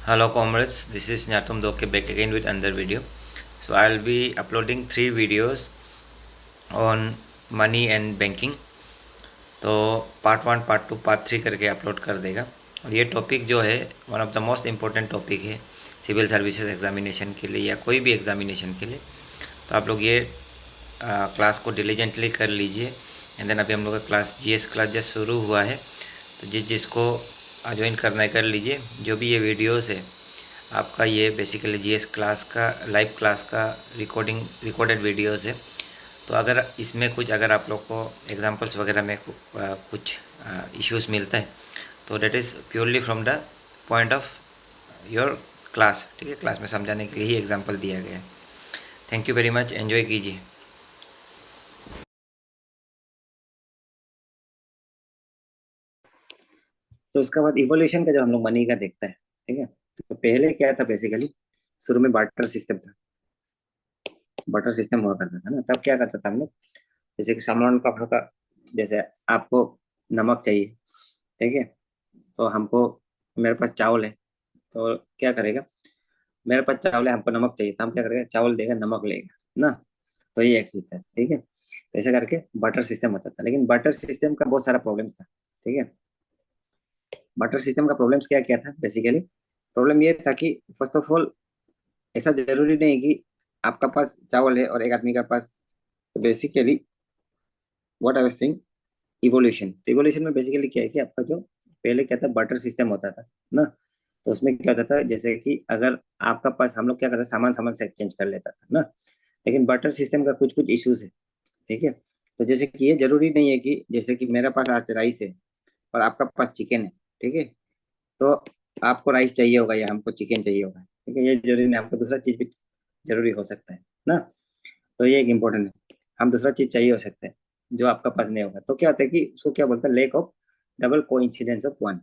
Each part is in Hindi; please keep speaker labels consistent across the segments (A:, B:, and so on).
A: Hello comrades, this is Nyatum Doke back again with another video. So I'll be uploading 3 videos on money and banking. तो पार्ट 1, पार्ट 2, पार्ट 3 करके अपलोड कर देगा। और ये टॉपिक जो है one of the most important topic है सिविल सर्विसेज एग्जामिनेशन के लिए या कोई भी एग्जामिनेशन के लिए। तो आप लोग ये क्लास को डिलीजेंटली कर लीजिए। एंड देन अभी हम लोग का क्लास जीएस क्लास जस्ट शुरू हुआ है, तो जिसको ज्वाइन करना है कर लीजिए। जो भी ये वीडियोस है आपका, ये बेसिकली जीएस क्लास का लाइव क्लास का रिकॉर्डेड वीडियोस है। तो अगर इसमें कुछ अगर आप लोग को एग्जांपल्स वगैरह में कुछ इश्यूज मिलता है तो that is purely from the point of your class. ठीक है, क्लास में समझाने के लिए ही एग्जांपल दिया गया है। Thank you very much, enjoy कीजिए।
B: तो उसके बाद इवोल्यूशन का जो हम लोग मनी का देखते हैं, ठीक है। तो पहले क्या था, बेसिकली शुरू में बार्टर सिस्टम था। बार्टर सिस्टम हुआ करता था ना, तब क्या करता था हम लोग, जैसे कि सामान का भाव का, जैसे आपको नमक चाहिए, ठीक है। तो हमको, मेरे पास चावल है, तो क्या करेगा, मेरे पास चावल है, हमको नमक चाहिए, तो हम क्या करेगा, चावल देगा नमक लेगा ना। तो ये एक चीज है, ठीक है। तो ऐसे करके बटर सिस्टम होता था, लेकिन बटर सिस्टम का बहुत सारा प्रॉब्लम्स था, ठीक है। बटर सिस्टम का प्रॉब्लम्स क्या क्या था, बेसिकली प्रॉब्लम ये था कि फर्स्ट ऑफ ऑल, ऐसा जरूरी नहीं कि आपका पास चावल है और एक आदमी का पास। तो basically what I was saying, evolution. तो इवोल्यूशन में बेसिकली क्या है कि आपका जो पहले क्या था, बटर सिस्टम होता था ना। तो उसमें क्या होता था, जैसे कि अगर आपका पास, हम लोग क्या करते, सामान सामान से एक्सचेंज कर लेता था ना। लेकिन बटर सिस्टम का कुछ कुछ इश्यूज है, ठीक है। तो जैसे कि ये जरूरी नहीं है कि जैसे कि मेरा पास आज राइस है और आपका पास चिकन है, ठीक है। तो आपको राइस चाहिए होगा या हमको चिकन चाहिए होगा, ठीक है। ये जरूरी नहीं, हमको दूसरा चीज भी जरूरी हो सकता है ना। तो ये एक इम्पोर्टेंट है, हम दूसरा चीज चाहिए हो सकता है जो आपका पास नहीं होगा। तो क्या होता है कि उसको क्या बोलते हैं, lack of double coincidence of वन,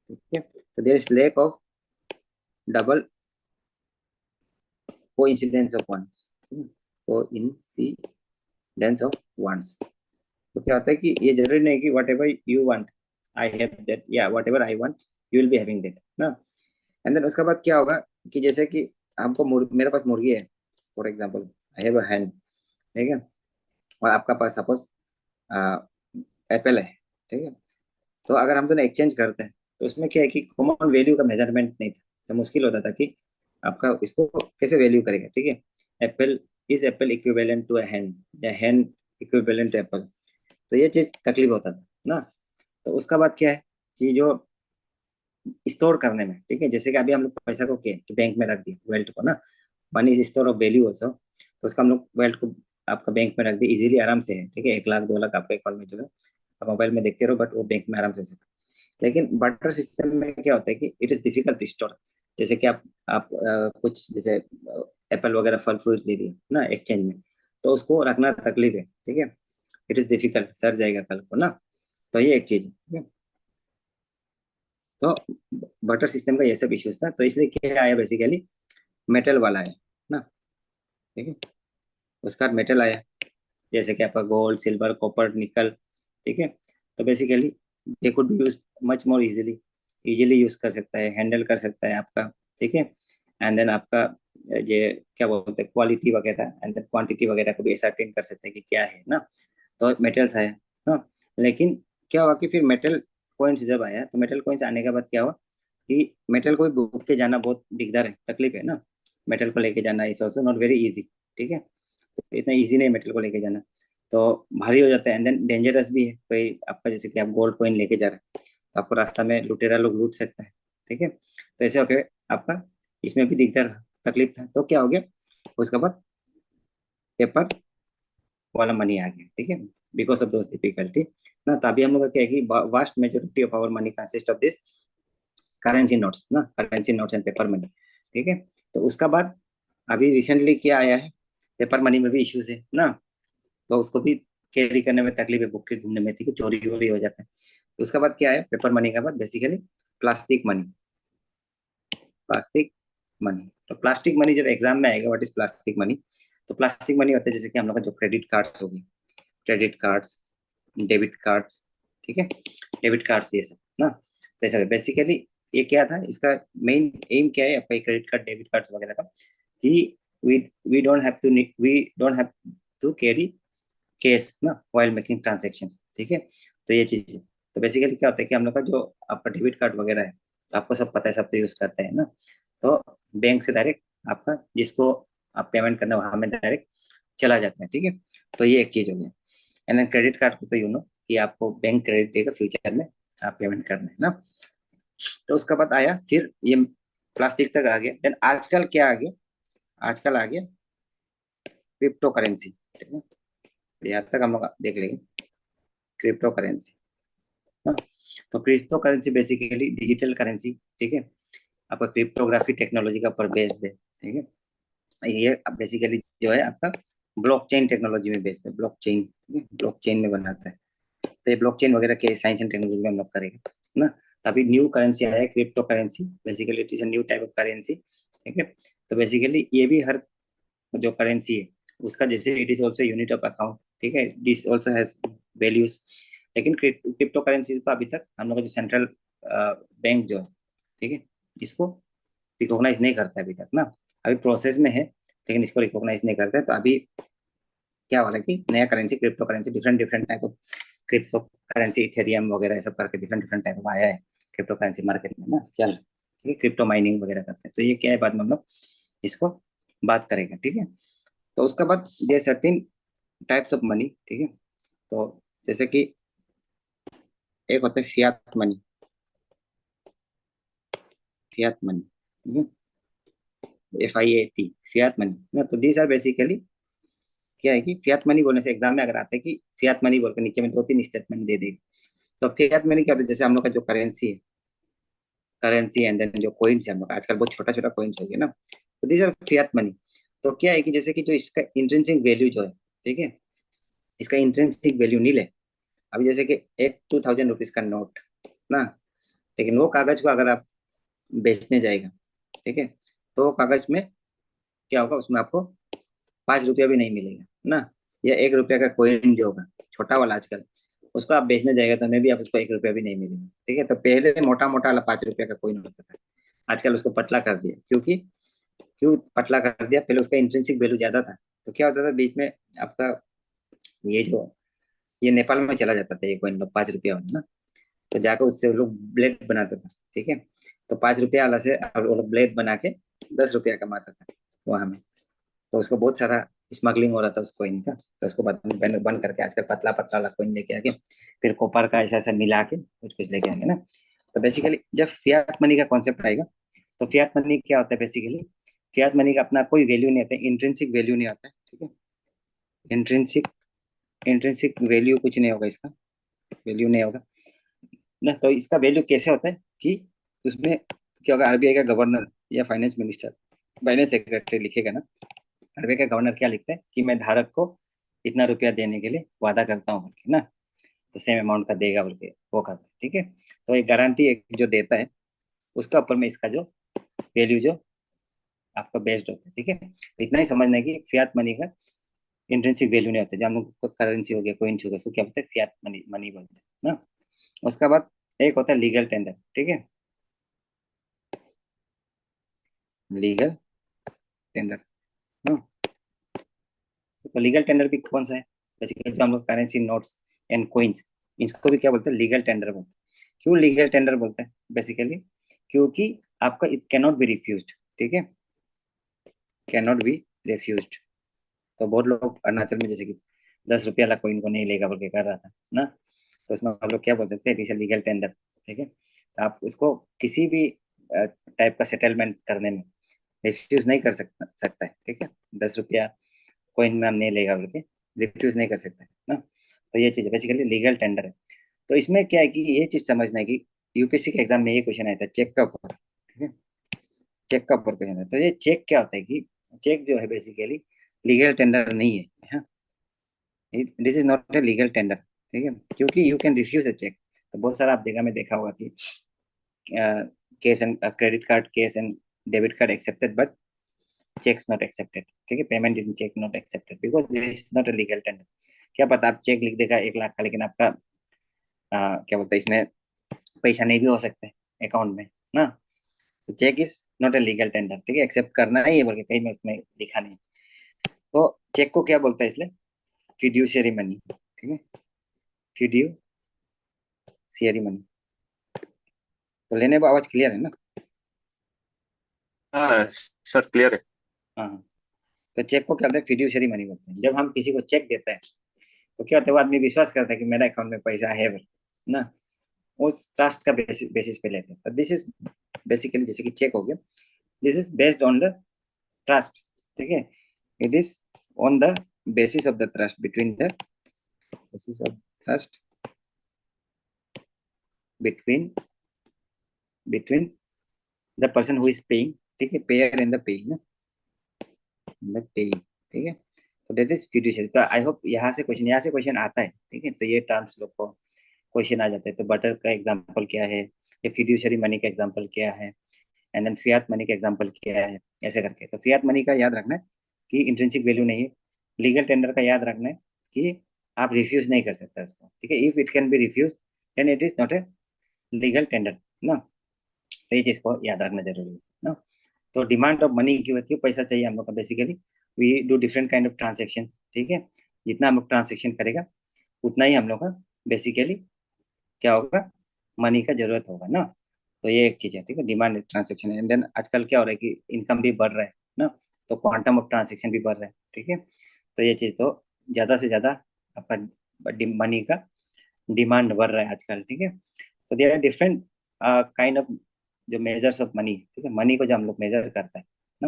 B: ठीक है। तो there is lack of double coincidence of वन, को इंसिडेंस ऑफ वंस। तो क्या होता है कि ये जरूरी नहीं कि whatever you want I have that, या whatever I want you will be having that ना। एंड देन उसके बाद क्या होगा कि जैसे कि हमको मेरे पास मुर्गी है, for example I have a hen, ठीक है। और आपका पास सपोज एप्पल है, ठीक है। तो अगर हम दोनों एक्सचेंज करते हैं, तो उसमें क्या है कि कॉमन वैल्यू का मेजरमेंट नहीं था, तो मुश्किल होता था कि आपका इसको कैसे वैल्यू करेगा, ठीक है। Apple, is apple equivalent to a hen, या हैन इक्विवेलेंट टू एप्पल। तो ये चीज तकलीफ होता था ना। तो उसका बाद क्या है कि जो स्टोर करने में, ठीक है, जैसे कि अभी हम लोग पैसा को क्या कि बैंक में रख दिया, वेल्थ को ना, money is store of value also. तो उसका हम लोग वेल्थ को आपका बैंक में रख दिया, इजीली आराम से है, ठीक है। 1 लाख 2 लाख आपके अकाउंट में जो है, आप मोबाइल में देखते रहो, बट वो बैंक में आराम से। लेकिन बटर सिस्टम में क्या होता है कि इट इज डिफिकल्ट स्टोर। जैसे कि आप कुछ जैसे एप्पल वगैरह फल फ्रूट ले लिए ना एक्सचेंज में, तो उसको रखना तकलीफ है, ठीक है। इट इज डिफिकल्ट, सर जाएगा कल को ना। तो ये एक चीज है, ठीक है। तो बटर सिस्टम का ये सब इश्यूज था, तो इसलिए क्या आया, बेसिकली मेटल वाला है ना, ठीक है। उसका मेटल आया, जैसे कि आपका गोल्ड सिल्वर कॉपर निकल, ठीक है। तो basically they could be use much more easily, easily use कर सकता है, हैंडल कर सकता है आपका, ठीक है। एंड देन आपका ये क्या बोलते हैं, क्वालिटी वगैरह एंड देन क्वांटिटी वगैरह को भी असरटेन कर सकते हैं कि क्या है ना। तो मेटल्स आया ना। लेकिन क्या हुआ कि फिर मेटल कॉइन्स जब आया, तो मेटल कॉइन्स आने के बाद क्या हुआ कि मेटल को भी भूख के जाना बहुत दिकदार है, तकलीफ है ना। मेटल को लेके जाना is also not very easy, ठीक है। तो इतना इजी नहीं मेटल को लेके जाना, तो भारी हो जाता है। एंड देन डेंजरस भी है, कोई आपका जैसे कि आप गोल्ड कॉइन लेके जा रहे हैं, तो आपको रास्ता में लुटेरा लोग लूट सकता है, ठीक है। तो ऐसे होके आपका इसमें भी दिकदार तकलीफ था। तो क्या हो गया, उसके बाद पेपर वाला मनी आ गया, ठीक है, बिकॉज ऑफ दोस डिफिकल्टी ना। तभी हम लोग का क्या है कि vast majority of our money consist of this currency notes ना, currency notes and paper money, ठीक है। तो उसका बाद अभी रिसेंटली क्या आया है, पेपर मनी में भी इश्यूज है ना। तो उसको भी कैरी करने में तकलीफ है, बुक के घूमने में, ठीक है, चोरी वोरी हो जाता है। उसके बाद क्या है, पेपर मनी के बाद basically plastic money. Plastic money, तो प्लास्टिक मनी जब एग्जाम में आएगा, व्हाट इज प्लास्टिक मनी। तो प्लास्टिक मनी होता है जैसे कि हम लोग का जो क्रेडिट कार्ड्स हो गए, क्रेडिट कार्ड्स, डेबिट कार्ड्स, ठीक है, डेबिट कार्ड्स ये सब ना। तो ऐसा बेसिकली ये क्या था, इसका मेन एम क्या है आपका क्रेडिट कार्ड डेबिट कार्ड्स वगैरह का, कि we we don't have to we don't have to carry cash ना व्हाइल मेकिंग ट्रांजेक्शंस, ठीक है। तो ये चीज है। तो बेसिकली क्या होता है कि हम लोग का जो आपका डेबिट कार्ड वगैरह है, आपको सब पता है, सब तो यूज करते हैं ना। तो बैंक से डायरेक्ट आपका जिसको आप पेमेंट करना वहां में डायरेक्ट चला जाता है, ठीक है। तो ये एक चीज हो गया। एंड क्रेडिट कार्ड को तो यू नो कि आपको बैंक क्रेडिट देगा फ्यूचर में, आप पेमेंट करना है ना। तो उसका बाद आया फिर ये प्लास्टिक तक आ गया। देन आजकल क्या आ गया, आजकल आ गया क्रिप्टो करेंसी, ठीक है। यहाँ तक हम लोग देख लेंगे क्रिप्टो करेंसी। हाँ, तो crypto currency basically digital currency, ठीक है। आपका क्रिप्टोग्राफी टेक्नोलॉजी का ऊपर बेस्ड है, ठीक है। ये बेसिकली जो है आपका ब्लॉकचेन टेक्नोलॉजी में बेस्ड है, ब्लॉकचेन, ब्लॉकचेन में बनाता है। तो ये ब्लॉकचेन वगैरह के साइंस एंड टेक्नोलॉजी में हम लोग करेंगे ना। अभी न्यू करेंसी आया है crypto currency, basically it is a new type of currency, ठीक है। तो बेसिकली ये भी हर जो करेंसी है उसका जैसे it is also unit of account, ठीक है, दिस ऑल्सो हैज वैल्यूज। लेकिन क्रिप्टो करेंसी को अभी तक हम लोग का जो सेंट्रल बैंक जो है, ठीक है, इसको रिकॉग्नाइज नहीं करता है अभी तक ना। अभी प्रोसेस में है, लेकिन इसको रिकॉग्नाइज नहीं करता है। तो अभी क्या वाला कि नया currency crypto currency different different type of crypto currency, Ethereum वगैरह सब करके डिफरेंट डिफरेंट टाइप ऑफ आया है क्रिप्टो करेंसी मार्केट में ना, चल, ठीक है। क्रिप्टो माइनिंग वगैरह करते हैं। तो ये क्या है, बाद में हम लोग इसको बात करेंगे, ठीक है। तो उसके बाद ये सर्टेन टाइप्स ऑफ मनी, ठीक है। तो जैसे कि एक होता है फियाट मनी, फियाट मनी, ठीक है, FIAT, फियाट मनी ना। तो दीज आर बेसिकली क्या है कि फियाट मनी बोलने से एग्जाम में अगर आता है कि फियाट मनी बोल के नीचे में दो तीन स्टेटमेंट दे देगी। तो फियाट मनी क्या होता है, जैसे हम लोग का जो करेंसी है, करेंसी एंड देन जो कोइंस है हम लोग का, आजकल बहुत छोटा छोटा कोइंस हो गया ना। तो दीज आर फियाट मनी। तो क्या है कि जैसे कि जो इसका इंट्रिंसिक वैल्यू जो है, ठीक है, इसका इंट्रिंसिक वैल्यू नील है। अभी जैसे कि एक 2000 रुपीज का नोट ना, लेकिन वो कागज को अगर आप बेचने जाएगा, ठीक है, तो वो कागज में क्या होगा, उसमें आपको 5 रुपया भी नहीं मिलेगा ना। या 1 रुपया का कोइन जो होगा छोटा वाला आजकल, उसको आप बेचने जाएगा तो मैं भी आप उसको 1 रुपया भी नहीं मिलेगा, ठीक है। तो पहले मोटा मोटा वाला 5 रुपया का कोइन होता था, आजकल उसको पतला कर दिया। क्योंकि क्यों पतला कर दिया, पहले उसका इंट्रिंसिक वैल्यू ज्यादा था। तो क्या होता था बीच में आपका ये जो ये नेपाल में चला जाता था ये कोइन, 5 रुपया वाला ना। तो जाकर उससे वो लोग ब्लेड बनाता था, ठीक है। तो 5 रुपया वाला से अब वो लोग ब्लेड बना के 10 रुपया कमाता था वहां में। तो उसको बहुत सारा स्मगलिंग हो रहा था उस कोइन का। तो उसको बंद बंद करके आजकल पतला पतला वाला कोइन लेके आके फिर कॉपर का ऐसा ऐसा मिला के कुछ कुछ लेके आएंगे ना। तो बेसिकली जब फियाट मनी का कॉन्सेप्ट आएगा, तो फियाट मनी क्या होता है बेसिकली, फियाट मनी का अपना कोई वैल्यू नहीं होता है, इंट्रिंसिक वैल्यू नहीं होता है, ठीक है। इंट्रिंसिक इंट्रिंसिक वैल्यू कुछ नहीं होगा इसका, वैल्यू नहीं होगा ना। तो इसका वैल्यू कैसे होता है कि उसमें क्या होगा, RBI का गवर्नर या फाइनेंस मिनिस्टर, फाइनेंस सेक्रेटरी लिखेगा ना। RBI का गवर्नर क्या लिखता है कि मैं धारक को इतना रुपया देने के लिए वादा करता हूँ बोल के ना। तो सेम अमाउंट का देगा बोल के वो करता है, ठीक है। तो एक गारंटी एक जो देता है, उसका ऊपर में इसका जो वैल्यू जो आपका बेस्ड होता है, ठीक है। तो इतना ही समझना है कि फियाट मनी का इंट्रिंसिक वैल्यू नहीं होता है। जब हम लोग करेंसी हो गया, कोइन हो गया, उसको क्या बोलते हैं, फियाट मनी मनी बोलते हैं ना। उसका बाद एक होता है लीगल टेंडर, ठीक है, लीगल टेंडर। हाँ, तो लीगल टेंडर भी कौन सा है, बेसिकली जो हम लोग करेंसी नोट्स एंड कोइंस, इसको भी क्या बोलते हैं, लीगल टेंडर बोलते हैं। क्यों लीगल टेंडर बोलते हैं बेसिकली, क्योंकि आपका it can not be refused, ठीक है, कैन नॉट बी रिफ्यूज्ड। तो बहुत लोग अरुणाचल में जैसे कि 10 रुपया वाला कोइन को नहीं लेगा बोल के कर रहा था ना। तो उसमें हम लोग क्या बोल सकते हैं, इट इज लीगल टेंडर, ठीक है। तो आप उसको किसी भी टाइप का सेटलमेंट करने में रिफ्यूज नहीं कर सकता है, ठीक है। 10 रुपया कोइन में हम नहीं लेगा बोल के रिफ्यूज नहीं कर सकता है ना। तो ये चीज बेसिकली लीगल टेंडर है। तो इसमें क्या है कि ये चीज समझना है कि यूपीएससी के एग्जाम में ये क्वेश्चन आया था चेक का ऊपर, ठीक है, चेक का ऊपर क्वेश्चन है। तो ये चेक क्या होता है कि चेक जो है बेसिकली लीगल टेंडर नहीं है, हाँ, this is not a legal tender, ठीक है। क्योंकि you can refuse a cheque. तो बहुत सारा आप जगह में देखा होगा कि cash and credit card cash and debit card accepted but cheques not accepted, ठीक है, payment in cheque not accepted because this is not a legal tender. क्या पता आप चेक लिख देगा 1 लाख का, लेकिन आपका क्या बोलते हैं इसमें पैसा नहीं भी हो सकता है अकाउंट में, ना। तो cheque is not a legal tender, ठीक है, एक्सेप्ट करना ही है बोल के कहीं में उसमें लिखा नहीं। तो चेक को क्या बोलता है इसलिए, फिड्यूशियरी मनी, ठीक है, फिड्यूशियरी मनी। तो लेने वो आवाज क्लियर है ना।
C: हाँ सर, क्लियर है।
B: हाँ हाँ। तो चेक को क्या बोलते हैं, फिड्यूशियरी मनी बोलते हैं। जब हम किसी को चेक देते हैं तो क्या होता है, वो आदमी विश्वास करता है कि मेरा अकाउंट में पैसा है बोल, ना, उस ट्रस्ट का बेसिस पे लेते हैं। तो दिस इज बेसिकली, जैसे कि चेक हो गया, this is based on the trust, ठीक है, it is on the basis of the trust between the basis of trust between the person who is paying, ठीक है, पेयर एंड द पेइंग ना, द पेइंग, ठीक है। तो दैट इज फिड्यूशियरी। तो आई होप यहाँ से क्वेश्चन आता है, ठीक है। तो ये टर्म्स लोग को क्वेश्चन आ जाते हैं। तो बटर का एग्जांपल क्या है, ये फिड्यूशियरी मनी का एग्जांपल क्या है, एंड देन फियाट मनी का एग्जांपल क्या है, ऐसे करके। तो फियाट मनी का याद रखना है कि इंट्रिंसिक वैल्यू नहीं है। लीगल टेंडर का याद रखना है कि आप रिफ्यूज नहीं कर सकते उसको, ठीक है। If it can be refuse then it is not a legal tender ना। तो ये चीज को याद रखना जरूरी है ना। तो डिमांड ऑफ मनी क्यों, क्यों पैसा चाहिए हम लोग का, basically we do different kind of transaction, ठीक है। जितना हम लोग ट्रांजेक्शन करेगा उतना ही हम लोग का बेसिकली क्या होगा, मनी का जरूरत होगा ना। तो ये एक चीज है, ठीक है, डिमांड ट्रांजेक्शन। एंड देन आजकल क्या हो रहा है कि इनकम भी बढ़ रहा है ना, तो क्वांटम ऑफ ट्रांजेक्शन भी बढ़ रहा है, ठीक है। तो ये चीज तो ज्यादा से ज्यादा आपका मनी का डिमांड बढ़ रहा है आजकल, ठीक है। तो there are different kind of जो मेजर्स ऑफ मनी, ठीक है, मनी को जो हम लोग मेजर करता है ना,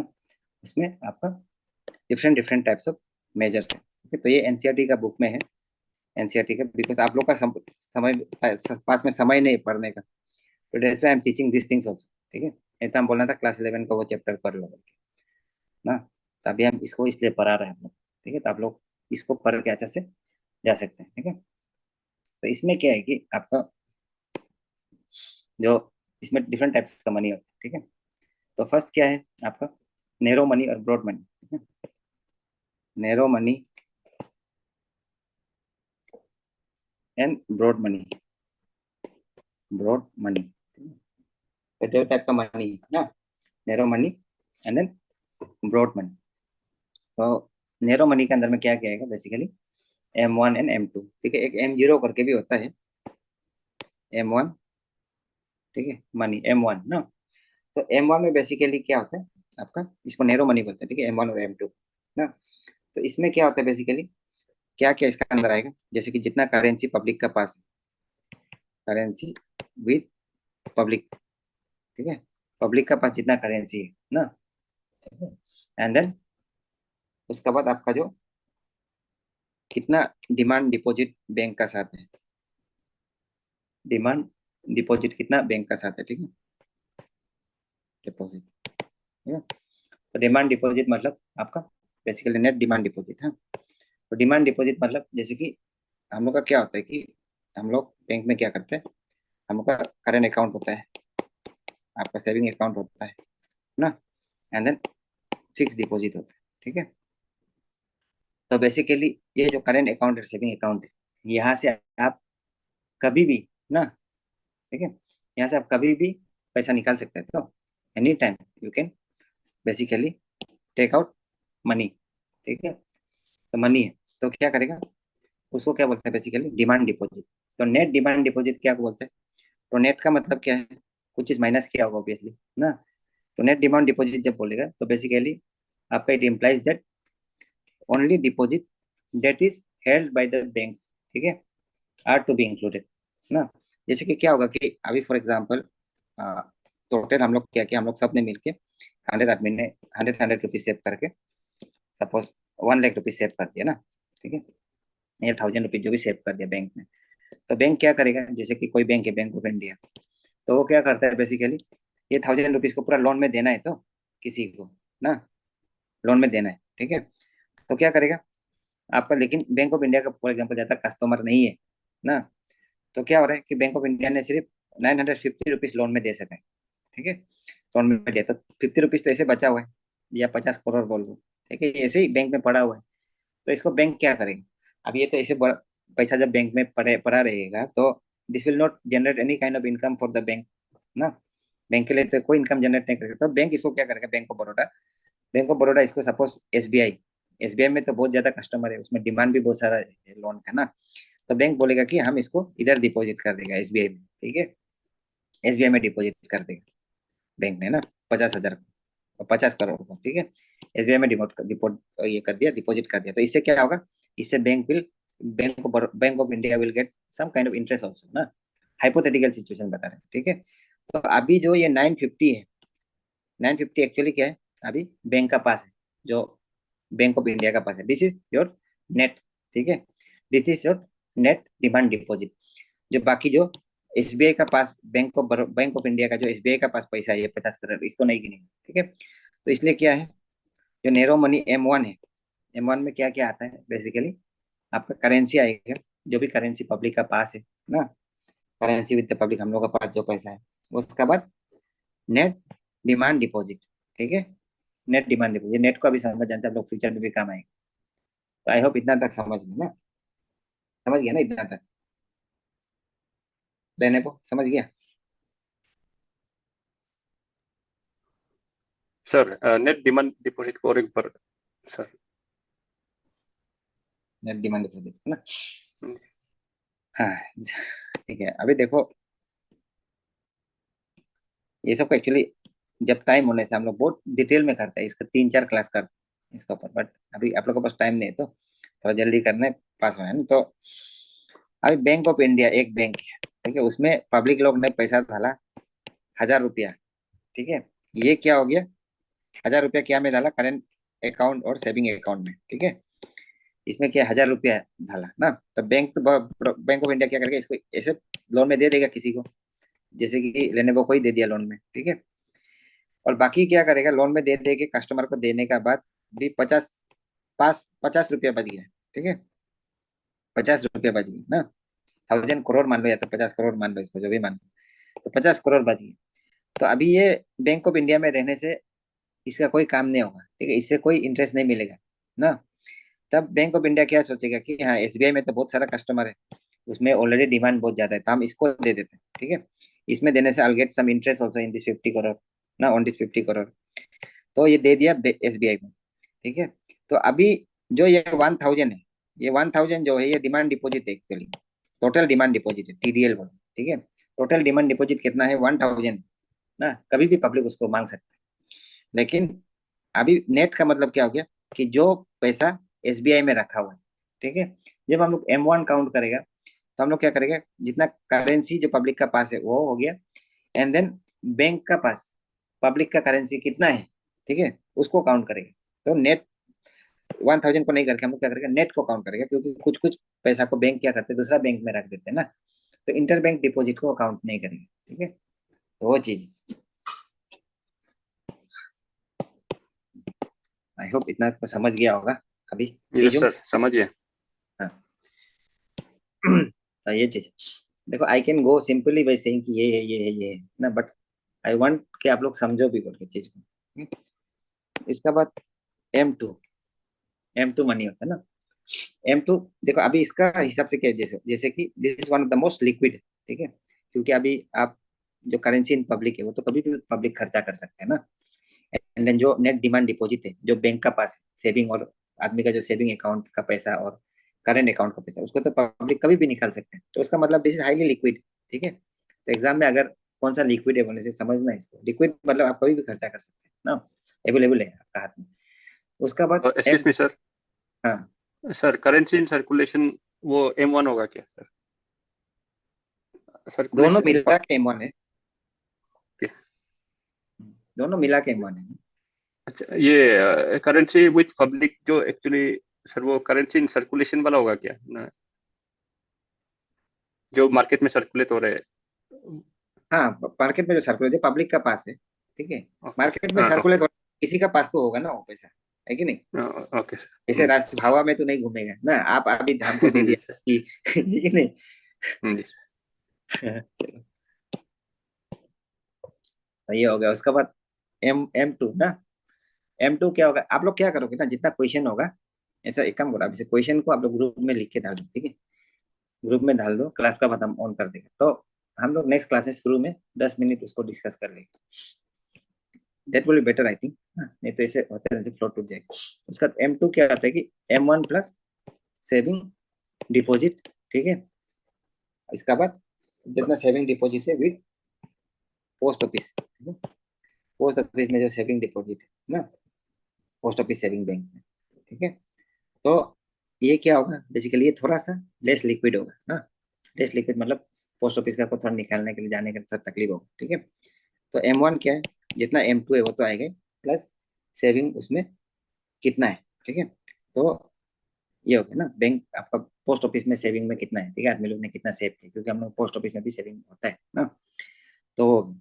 B: उसमें आपका different different types of measures है, ठीक है। तो ये एनसीईआरटी का बुक में है, एनसीईआरटी का, बिकॉज आप लोग का समय पास में समय नहीं पढ़ने का, तो that's why I am teaching this things also, ठीक है। नहीं तो हम बोलना था क्लास 11 का वो चैप्टर पढ़ लो करके ना। तो अभी हम इसको इसलिए पढ़ा रहे हैं हम लोग, ठीक है। तो आप लोग इसको पढ़ के अच्छे से जा सकते हैं, ठीक है। तो इसमें क्या है कि आपका जो इसमें डिफरेंट टाइप्स का मनी होता है, ठीक है। तो फर्स्ट क्या है आपका, नैरो मनी और ब्रॉड मनी, ठीक है। Narrow money and broad money, broad money, तो दो टाइप का मनी है ना, narrow money and then broad money. तो नैरो मनी के अंदर में क्या क्या आएगा, बेसिकली M1 एंड M2, ठीक है। एक M0 करके भी होता है, M1, ठीक है, मनी M1 ना। तो M1 में बेसिकली क्या होता है आपका, इसको नैरो मनी बोलते हैं, ठीक है, M1 और M2 ना। तो इसमें क्या होता है बेसिकली, क्या क्या इसका अंदर आएगा, जैसे कि जितना करेंसी पब्लिक का पास, करेंसी विद पब्लिक, ठीक है, पब्लिक का पास जितना करेंसी है ना, एंड देन उसके बाद आपका जो कितना डिमांड डिपॉजिट बैंक का साथ है, डिमांड डिपॉजिट कितना बैंक का साथ है, ठीक है, डिपॉजिट, ठीक है। तो डिमांड डिपॉजिट मतलब आपका बेसिकली नेट डिमांड डिपॉजिट है। तो डिमांड डिपॉजिट मतलब जैसे कि हम लोग का क्या होता है कि हम लोग बैंक में क्या करते हैं, हम लोग का करेंट अकाउंट होता है, आपका सेविंग अकाउंट होता है ना, एंड देन फिक्स डिपॉजिट होता है, ठीक है। तो बेसिकली ये जो करेंट अकाउंट है, सेविंग अकाउंट है, यहाँ से आप कभी भी ना, ठीक है, यहाँ से आप कभी भी पैसा निकाल सकते हैं। तो any time you can basically take out money, ठीक है। तो मनी है, तो क्या करेगा, उसको क्या बोलते हैं बेसिकली, डिमांड डिपॉजिट। तो नेट डिमांड डिपॉजिट क्या बोलते हैं, तो नेट का मतलब क्या है, कुछ चीज माइनस किया होगा ऑब्वियसली ना। तो नेट डिमांड डिपॉजिट जब बोलेगा तो बेसिकली आपका it implies that only deposit that is held by the banks, ठीक है, आर टू बी इंक्लूडेड ना। जैसे कि क्या होगा कि अभी फॉर एग्जांपल टोटल हम लोग क्या किया, हम लोग सब ने मिलके 100 आदमी ने 100 रुपीज सेव करके सपोज 1 लाख रुपीज सेव कर दिया ना, ठीक है, या 1000 रुपीज जो भी सेव कर दिया बैंक में। तो बैंक क्या करेगा, जैसे कि कोई बैंक है, बैंक ऑफ इंडिया, तो वो क्या करता है बेसिकली, ये 1000 रुपीज को पूरा लोन में देना है तो किसी को ना, लोन में देना है, ठीक है। तो क्या करेगा आपका, लेकिन बैंक ऑफ इंडिया का फॉर एग्जाम्पल ज्यादा कस्टमर नहीं है ना। तो क्या हो रहा है कि बैंक ऑफ इंडिया ने सिर्फ 950 रुपीज लोन में दे सका है, ठीक है, लोन में दिया। तो 50 रुपीज तो ऐसे बचा हुआ है, या 50 करोड़ बोल लो, ठीक है, ये ऐसे ही बैंक में पड़ा हुआ है। तो इसको बैंक क्या करेगा, अब ये तो ऐसे पैसा जब बैंक में पड़ा रहेगा तो this will not generate any kind of income for the bank ना, बैंक के लिए तो कोई इनकम जनरेट नहीं करेगा, तो बैंक इसको क्या करेगा, बैंक ऑफ बड़ौदा इसको सपोज एसबीआई में तो बहुत ज्यादा कस्टमर है, उसमें डिमांड भी बहुत सारा है लोन का ना, तो बैंक बोलेगा कि हम इसको इधर डिपॉजिट कर देगा एसबीआई में, ठीक है, एसबीआई में डिपॉजिट कर देगा बैंक ने ना 50,000 को, 50 करोड़ को, ठीक है, एसबीआई में डिपोट ये कर दिया, डिपॉजिट कर दिया, तो इससे क्या होगा, इससे Bank of India will get some kind of interest also ना, हाइपोथेटिकल सिचुएशन बता रहे हैं, ठीक है। तो अभी जो ये 950 है, 950 एक्चुअली क्या है, अभी बैंक का पास है, जो बैंक ऑफ इंडिया का पास है, दिस इज योर नेट, ठीक है, this is your net demand deposit. जो बाकी जो एसबीआई का पास, बैंक ऑफ इंडिया का जो एसबीआई का पास पैसा है ये 50 करोड़, इसको नहीं गिनेंगे, ठीक है। तो इसलिए क्या है, जो नेरो मनी M1 है, M1 में क्या क्या आता है बेसिकली, आपका करेंसी आएगा, जो भी करेंसी पब्लिक का पास है ना, करेंसी विद द पब्लिक, हम लोग का पास जो पैसा है, उसका बाद नेट डिमांड डिपॉजिट, ठीक है, नेट डिमांड डिपॉजिट, नेट को अभी समझ जान से आप लोग फ्यूचर में भी काम आएगा। तो आई होप इतना तक समझ गए ना, समझ गया ना इतना तक, रहने को समझ गया।
C: सर नेट डिमांड डिपॉजिट को और एक बार सर।
B: नेट डिमांड डिपॉजिट है ना,
C: हम्म,
B: हाँ, ठीक है। अभी देखो ये सब एक्चुअली जब टाइम होने से हम लोग बहुत डिटेल में करते हैं, इसका 3-4 क्लास करते हैं इसके ऊपर, बट अभी आप लोगों के पास टाइम नहीं है, तो थोड़ा जल्दी करने पास हो है ना। तो अभी बैंक ऑफ इंडिया एक बैंक है, ठीक है, उसमें पब्लिक लोग ने पैसा डाला 1,000 रुपया, ठीक है, ये क्या हो गया, 1,000 रुपया क्या में डाला, करेंट अकाउंट और सेविंग अकाउंट में, ठीक है, इसमें क्या 1,000 रुपया डाला ना, तो बैंक ऑफ इंडिया क्या करेगा, इसको ऐसे लोन में दे देगा किसी को, जैसे कि लेने वो कोई दे दिया लोन में, ठीक है, और बाकी क्या करेगा, लोन में दे दे के कस्टमर को देने का बाद भी 50 रुपया बच गया, ठीक है, 50 रुपया बच गया ना, 1,000 करोड़ मान लो या तो 50 करोड़ मान लो, इसको जो भी मान लो, तो 50 करोड़ बच गए। तो अभी ये बैंक ऑफ इंडिया में रहने से इसका कोई काम नहीं होगा, ठीक है, इससे कोई इंटरेस्ट नहीं मिलेगा ना। तब बैंक ऑफ इंडिया क्या सोचेगा कि हाँ एसबीआई में तो बहुत सारा कस्टमर है, उसमें ऑलरेडी डिमांड बहुत ज्यादा है, तो हम इसको दे देते हैं, ठीक है, इसमें देने से I get some interest also in this 50 crore ना, ऑन दिस 50 करोड़, तो ये दे दिया एसबीआई को, ठीक है। तो अभी जो ये 1,000 है, ये 1,000 जो है ये डिमांड डिपॉजिट है एक्चुअली, टोटल डिमांड डिपॉजिट है, टीडीएल बोलो, ठीक है, टोटल डिमांड डिपॉजिट कितना है, 1,000 ना, कभी भी पब्लिक उसको मांग सकता है, लेकिन अभी नेट का मतलब क्या हो गया, कि जो पैसा एसबीआई में रखा हुआ है, ठीक है, जब हम लोग M1 काउंट करेगा, तो हम लोग क्या करेंगे, जितना करेंसी जो पब्लिक का पास है वो हो गया, एंड देन बैंक का पास पब्लिक का करेंसी कितना है, ठीक है, उसको काउंट करेंगे। तो नेट 1,000 को नहीं करके हम लोग क्या करेंगे, नेट को काउंट करेंगे, क्योंकि कुछ कुछ पैसा को बैंक क्या करते हैं, दूसरा बैंक में रख देते हैं ना, तो इंटर बैंक डिपॉजिट को काउंट नहीं करेंगे, ठीक है, तो वो चीज, आई होप इतना तो समझ गया होगा अभी।
C: यस सर समझिए।
B: हाँ, तो ये चीज देखो, I can go simply by saying कि ये है ना, बट आई वांट कि आप लोग समझो भी बोल के चीज को, ठीक है? इसका बाद M2 मनी होता है ना, M2 देखो अभी इसका हिसाब से क्या है, जैसे जैसे कि this is one of the most liquid, ठीक है, क्योंकि अभी आप जो करेंसी इन पब्लिक है वो तो कभी भी पब्लिक खर्चा कर सकते हैं ना, एंड देन जो नेट डिमांड डिपॉजिट है जो बैंक का पास है, सेविंग और आदमी का जो सेविंग अकाउंट का पैसा और करेंट अकाउंट का पैसा, उसको तो पब्लिक कभी भी निकाल सकते हैं, तो उसका मतलब दिस इज हाईली लिक्विड, ठीक है। तो एग्जाम में अगर कौन सा लिक्विड है बोलने से समझना है इसको, लिक्विड मतलब आप कभी भी खर्चा कर सकते हैं ना, अवेलेबल है आपका हाथ में। उसका बाद
C: एक्सक्यूज मी सर,
B: हाँ,
C: सर करेंसी इन सर्कुलेशन वो M1 होगा क्या सर?
B: दोनों
C: सर्कुलेशन
B: मिला के M1 है,
C: ओके।
B: दोनों मिला के M1 है।
C: अच्छा ये करेंसी विथ पब्लिक जो एक्चुअली सर वो करेंसी इन सर्कुलेशन वाला होगा क्या ना, जो मार्केट में सर्कुलेट हो रहे हैं?
B: हाँ, मार्केट में जो सर्कुलेट है पब्लिक का पास है, ठीक है,
C: ओके
B: मार्केट में
C: हाँ
B: सर्कुलेट
C: ओके
B: किसी का पास तो होगा ना वो पैसा, है कि नहीं,
C: ओके
B: जैसे
C: सर।
B: राष्ट्र हवा में तो नहीं घूमेगा ना, आप अभी हमको दे
C: जी
B: दिया
C: सर।
B: कि ठीक है नहीं।
C: जी
B: चलो, तो ये हो गया, उसके बाद M2 ना, M2 क्या होगा, आप लोग क्या करोगे ना, जितना क्वेश्चन होगा, ऐसा एक काम करो, अब इसे क्वेश्चन को आप लोग ग्रुप में लिख के डाल दो, ठीक है, ग्रुप में डाल दो, क्लास का बाद हम ऑन कर देंगे, तो हम लोग नेक्स्ट क्लास में शुरू में 10 मिनट उसको डिस्कस कर लेंगे, that will be better I think. नहीं तो ऐसे होते रहते फ्लो टूट जाएगा। उसका M2 क्या आता है कि M1 प्लस सेविंग डिपॉजिट, ठीक है। इसका बाद जितना सेविंग डिपॉजिट है with post office, post office में जो सेविंग डिपॉजिट है ना, पोस्ट ऑफिस सेविंग बैंक में, ठीक है। तो ये क्या होगा बेसिकली, ये थोड़ा सा लेस लिक्विड होगा ना, लेस लिक्विड मतलब पोस्ट ऑफिस का थोड़ा निकालने के लिए जाने का थोड़ा तकलीफ होगा, ठीक है। तो M1 क्या है, जितना M2 है वो तो आएगा, प्लस सेविंग उसमें कितना है, ठीक है। तो ये हो गया ना, बैंक आपका पोस्ट ऑफिस में सेविंग में कितना है, ठीक है, आदमी लोग ने कितना सेव किया, क्योंकि हम लोग पोस्ट ऑफिस में भी सेविंग होता है ना। तो हो गया।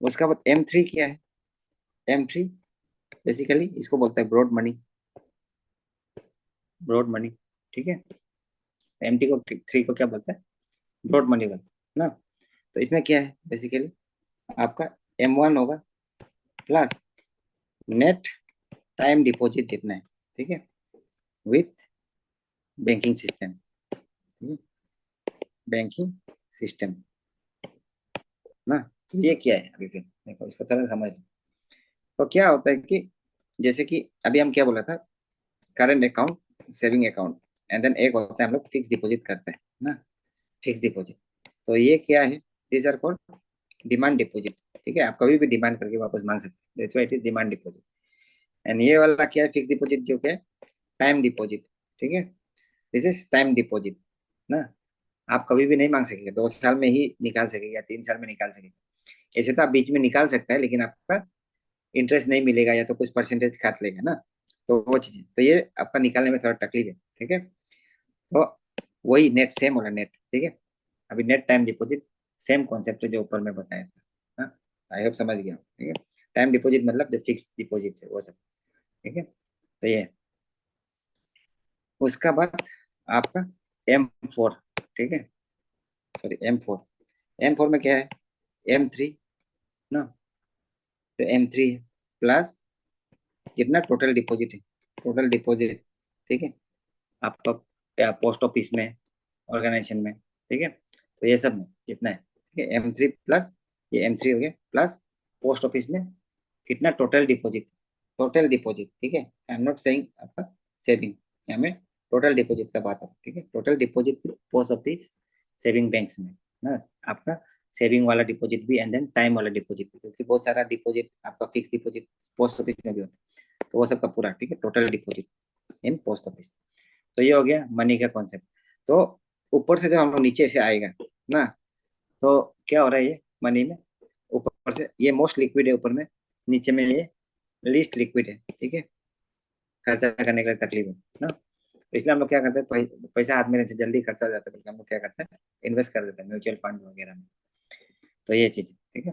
B: उसका बाद M3 क्या है, M3 बेसिकली इसको बोलता है ब्रॉड मनी, ब्रॉड मनी, ठीक है। M3 को 3 को क्या बोलता है, ब्रॉड मनी बोलता है ना। तो इसमें क्या है बेसिकली, आपका M1 होगा प्लस नेट टाइम डिपॉजिट जितना है, ठीक है, with banking system, banking system ना। तो ये क्या है अभी फिर देखो, इसको थोड़ा समझ लो। तो क्या होता है कि जैसे कि अभी हम क्या बोला था, current account, saving account, and then एक होता है हम लोग फिक्स डिपॉजिट करते हैं ना, फिक्स डिपॉजिट। तो ये क्या है, this are called demand deposit, ठीक है। आप कभी भी डिमांड करके वापस मांग सकते हैं, that's why it is demand deposit. And ये वाला क्या है, फिक्स डिपॉजिट जो क्या है, टाइम डिपॉजिट, ठीक है। दिस इज टाइम डिपॉजिट ना। आप कभी भी नहीं मांग सकेंगे, 2 साल में ही निकाल सकेंगे या 3 साल में निकाल सकेंगे। ऐसे तो आप बीच में निकाल सकते हैं, लेकिन आपका इंटरेस्ट नहीं मिलेगा या तो कुछ परसेंटेज काट लेगा ना। तो वो चीज, तो ये आपका निकालने में थोड़ा तकलीफ है, ठीक है। तो वही नेट सेम वाला नेट, ठीक है। अभी net time deposit same concept है जो ऊपर में बताया था, आई होप समझ गया, ठीक है। टाइम डिपॉजिट मतलब जो फिक्स डिपॉजिट है वो सब, ठीक है। तो ये उसका बाद आपका M4, ठीक है, सॉरी M4 में क्या है, M3 ना। तो M3 प्लस कितना टोटल डिपॉजिट है, टोटल डिपॉजिट, ठीक है, आपका पोस्ट ऑफिस में, ऑर्गेनाइजेशन में, ठीक है। तो ये सब में कितना है, ठीक है, M3 प्लस ये M3 हो गया, प्लस पोस्ट ऑफिस में कितना टोटल डिपॉजिट, टोटल डिपॉजिट, ठीक है। आई एम नॉट सेइंग आपका सेविंग, यहाँ में टोटल डिपॉजिट का बात है, ठीक है। Total deposit post office saving banks में ना, आपका सेविंग वाला डिपॉजिट भी एंड देन टाइम वाला डिपॉजिट भी, क्योंकि बहुत सारा डिपॉजिट आपका फिक्स डिपॉजिट पोस्ट ऑफिस में भी होता है, तो वो सब का पूरा, ठीक है, total deposit in post office. तो ये हो गया मनी का कॉन्सेप्ट। तो ऊपर से जब हम लोग नीचे से आएगा ना, तो क्या हो रहा है, ये मनी में ऊपर से ये मोस्ट लिक्विड है ऊपर में, नीचे में ये लीस्ट लिक्विड है, ठीक है। खर्चा करने के लिए तकलीफ है ना, तो इसलिए हम लोग क्या करते हैं, पैसा हाथ में रहने से जल्दी खर्चा हो जाता है, बल्कि हम लोग क्या करते हैं, इन्वेस्ट कर देते हैं म्यूचुअल फंड वगैरह में। तो ये चीज, ठीक है।